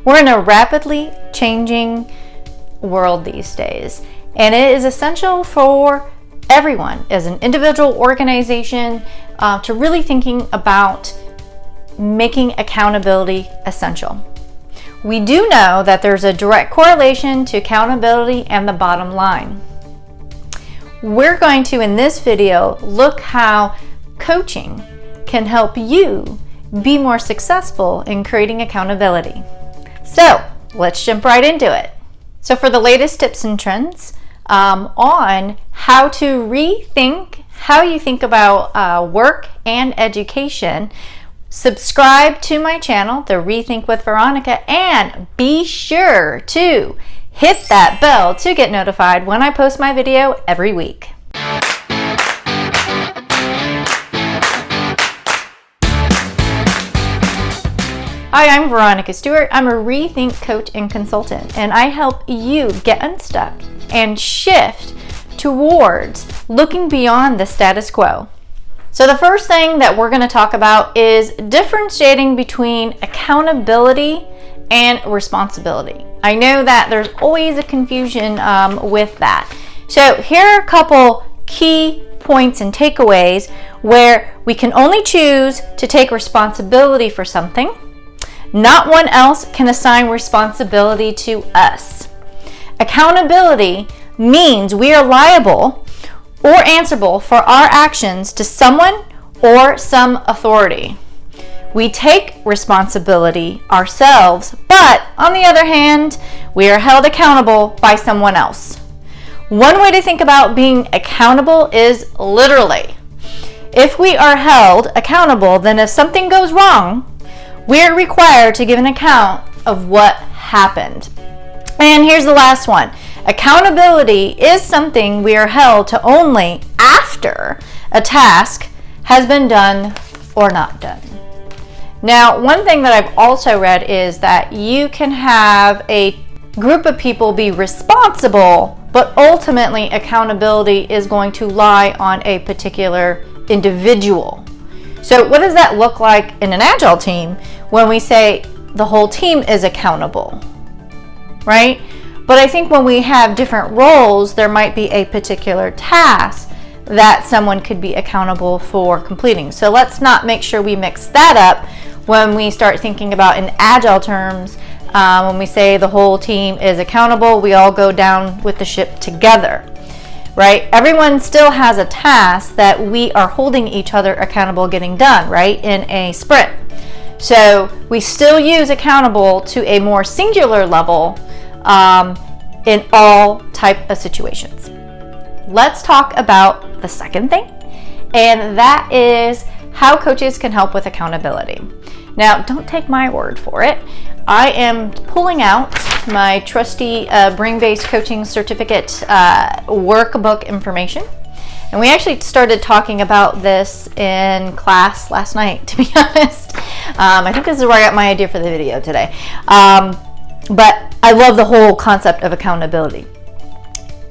We're in a rapidly changing world these days, and it is essential for everyone as an individual organization to really thinking about making accountability essential. We do know that there's a direct correlation to accountability and the bottom line. We're going to, in this video, look how coaching can help you be more successful in creating accountability. So let's jump right into it. So for the latest tips and trends on how to rethink how you think about work and education, subscribe to my channel, The Rethink with Veronica, and be sure to hit that bell to get notified when I post my video every week. Hi, I'm Veronica Stewart. I'm a Rethink coach and consultant, and I help you get unstuck and shift towards looking beyond the status quo. So the first thing that we're going to talk about is differentiating between accountability and responsibility. I know that there's always a confusion with that. So here are a couple key points and takeaways where we can only choose to take responsibility for something. Not one else can assign responsibility to us. Accountability means we are liable or answerable for our actions to someone or some authority. We take responsibility ourselves, but on the other hand, we are held accountable by someone else. One way to think about being accountable is literally. If we are held accountable, then if something goes wrong, we are required to give an account of what happened. And here's the last one. Accountability is something we are held to only after a task has been done or not done. Now, one thing that I've also read is that you can have a group of people be responsible, but ultimately accountability is going to lie on a particular individual. So what does that look like in an Agile team when we say the whole team is accountable, right? But I think when we have different roles, there might be a particular task that someone could be accountable for completing. So let's not make sure we mix that up when we start thinking about in Agile terms. When we say the whole team is accountable, we all go down with the ship together, right? Everyone still has a task that we are holding each other accountable getting done, right, in a sprint. So we still use accountable to a more singular level in all type of situations. Let's talk about the second thing, and that is how coaches can help with accountability. Now, don't take my word for it. I am pulling out my trusty Brain-Based Coaching Certificate workbook information. And we actually started talking about this in class last night, to be honest. I think this is where I got my idea for the video today. But I love the whole concept of accountability.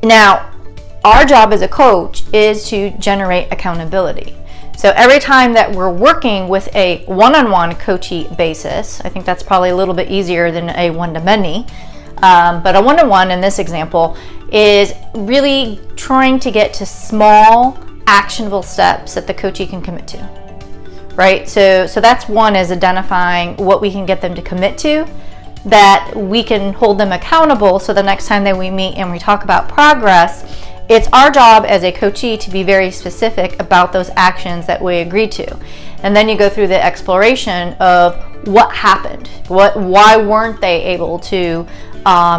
Now, our job as a coach is to generate accountability. So every time that we're working with a one-on-one coachee basis, I think that's probably a little bit easier than a one-to-many, but a one-to-one in this example is really trying to get to small, actionable steps that the coachee can commit to, right? So that's one, is identifying what we can get them to commit to, that we can hold them accountable, so the next time that we meet and we talk about progress, it's our job as a coachee to be very specific about those actions that we agreed to. And then you go through the exploration of what happened, why weren't they able to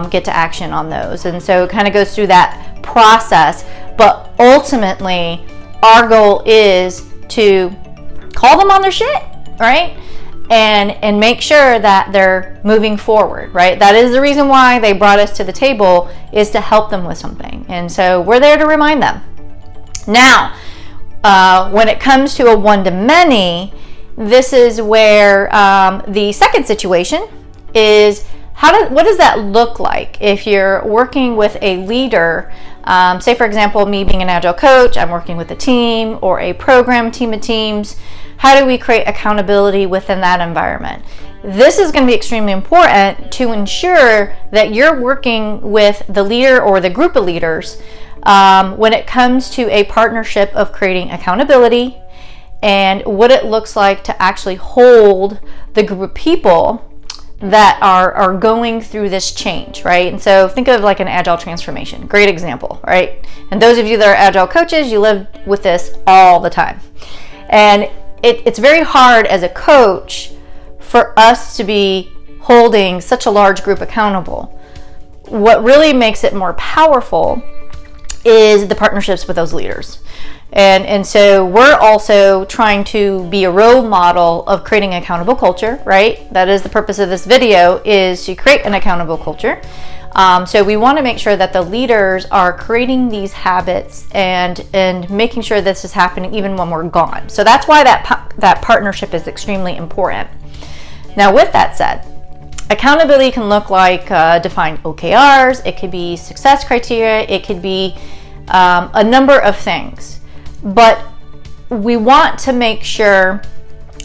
get to action on those. And so it kind of goes through that process, but ultimately our goal is to call them on their shit, right? And make sure that they're moving forward, right? That is the reason why they brought us to the table, is to help them with something. And so we're there to remind them. Now, when it comes to a one-to-many, this is where the second situation is, what does that look like if you're working with a leader? Say, for example, me being an Agile coach, I'm working with a team or a program team of teams. How do we create accountability within that environment? this is going to be extremely important to ensure that you're working with the leader or the group of leaders when it comes to a partnership of creating accountability and what it looks like to actually hold the group of people that are going through this change, right? And so think of like an agile transformation. Great example, right? And those of you that are agile coaches, you live with this all the time. And it's very hard as a coach for us to be holding such a large group accountable. What really makes it more powerful is the partnerships with those leaders. And so we're also trying to be a role model of creating an accountable culture, right? That is the purpose of this video, is to create an accountable culture. So we want to make sure that the leaders are creating these habits and making sure this is happening even when we're gone. So that's why that partnership is extremely important. Now, with that said, accountability can look like defined OKRs. It could be success criteria. It could be a number of things. But we want to make sure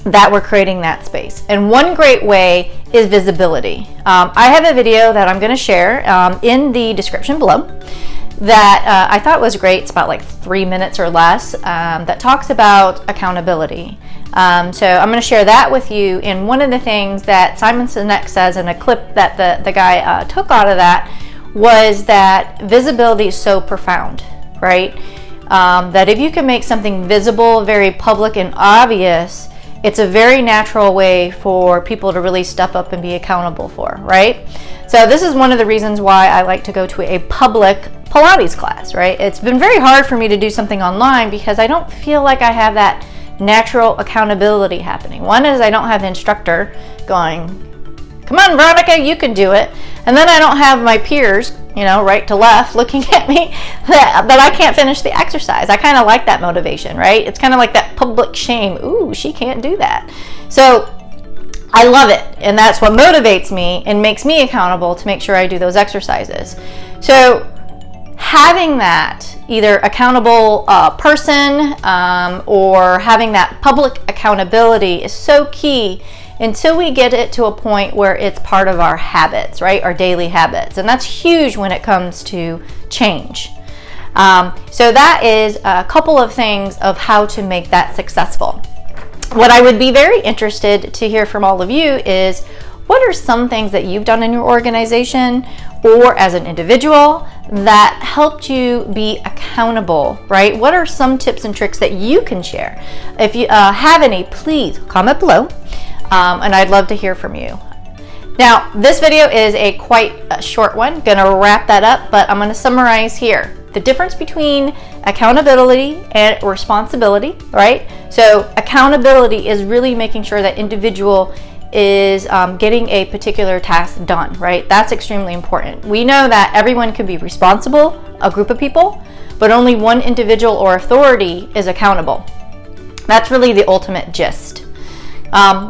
that we're creating that space. And one great way is visibility. I have a video that I'm going to share in the description below that I thought was great. It's about like 3 minutes or less that talks about accountability. So I'm going to share that with you. And one of the things that Simon Sinek says in a clip that the guy took out of that was that visibility is so profound, right? That if you can make something visible, very public and obvious, it's a very natural way for people to really step up and be accountable for, right? So this is one of the reasons why I like to go to a public Pilates class, right? It's been very hard for me to do something online because I don't feel like I have that natural accountability happening. One is I don't have the instructor going, come on, Veronica, you can do it. And then I don't have my peers, right to left, looking at me that I can't finish the exercise. I kind of like that motivation, right? It's kind of like that public shame. Ooh, she can't do that. So I love it. And that's what motivates me and makes me accountable to make sure I do those exercises. So having that either accountable person or having that public accountability is so key until we get it to a point where it's part of our habits, right? Our daily habits. And that's huge when it comes to change. So that is a couple of things of how to make that successful. What I would be very interested to hear from all of you is, what are some things that you've done in your organization or as an individual that helped you be accountable, right? What are some tips and tricks that you can share? If you have any, please comment below. And I'd love to hear from you. Now, this video is quite a short one. Gonna wrap that up, but I'm gonna summarize here. The difference between accountability and responsibility, right? So accountability is really making sure that individual is getting a particular task done, right? That's extremely important. We know that everyone can be responsible, a group of people, but only one individual or authority is accountable. That's really the ultimate gist.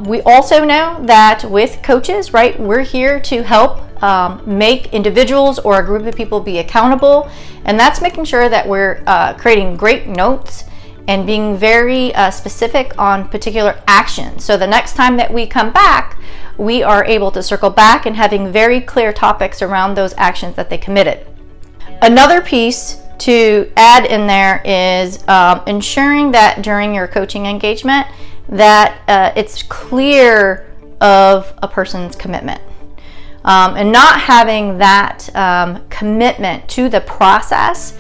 We also know that with coaches, right, we're here to help make individuals or a group of people be accountable. And that's making sure that we're creating great notes and being very specific on particular actions. So the next time that we come back, we are able to circle back and having very clear topics around those actions that they committed. Another piece to add in there is ensuring that during your coaching engagement that it's clear of a person's commitment. And not having that commitment to the process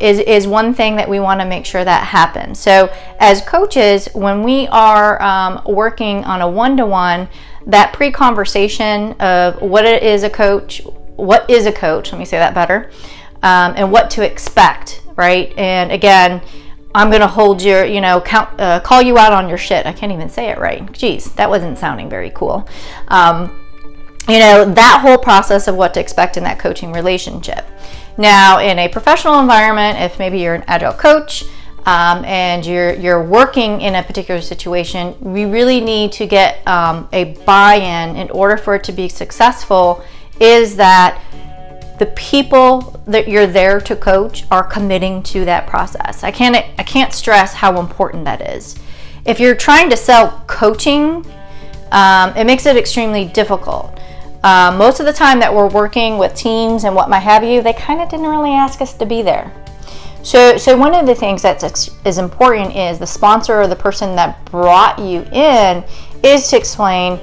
is one thing that we want to make sure that happens. So as coaches, when we are working on a one-to-one, that pre-conversation of what is a coach, let me say that better, and what to expect, right? And again, I'm going to hold your, call you out on your shit. I can't even say it right. Geez, that wasn't sounding very cool. That whole process of what to expect in that coaching relationship. Now, in a professional environment, if maybe you're an agile coach and you're working in a particular situation, we really need to get a buy-in in order for it to be successful, is that the people that you're there to coach are committing to that process. I can't stress how important that is. If you're trying to sell coaching, it makes it extremely difficult. Most of the time that we're working with teams and what might have you, they kind of didn't really ask us to be there. So one of the things that is important is the sponsor or the person that brought you in is to explain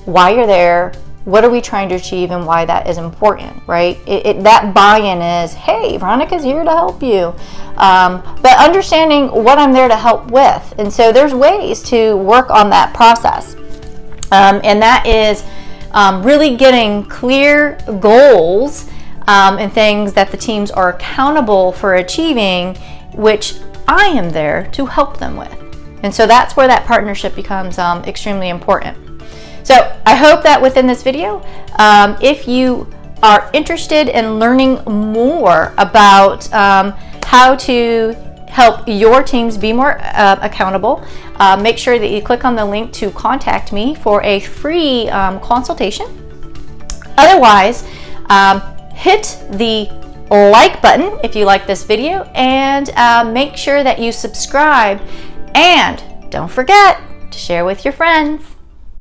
why you're there, what are we trying to achieve, and why that is important, right? That buy-in is, hey, Veronica's here to help you. But understanding what I'm there to help with. And so there's ways to work on that process. And that is really getting clear goals and things that the teams are accountable for achieving, which I am there to help them with. And so that's where that partnership becomes extremely important. So I hope that within this video, if you are interested in learning more about how to help your teams be more accountable, make sure that you click on the link to contact me for a free consultation. Otherwise, hit the like button if you like this video, and make sure that you subscribe, and don't forget to share with your friends.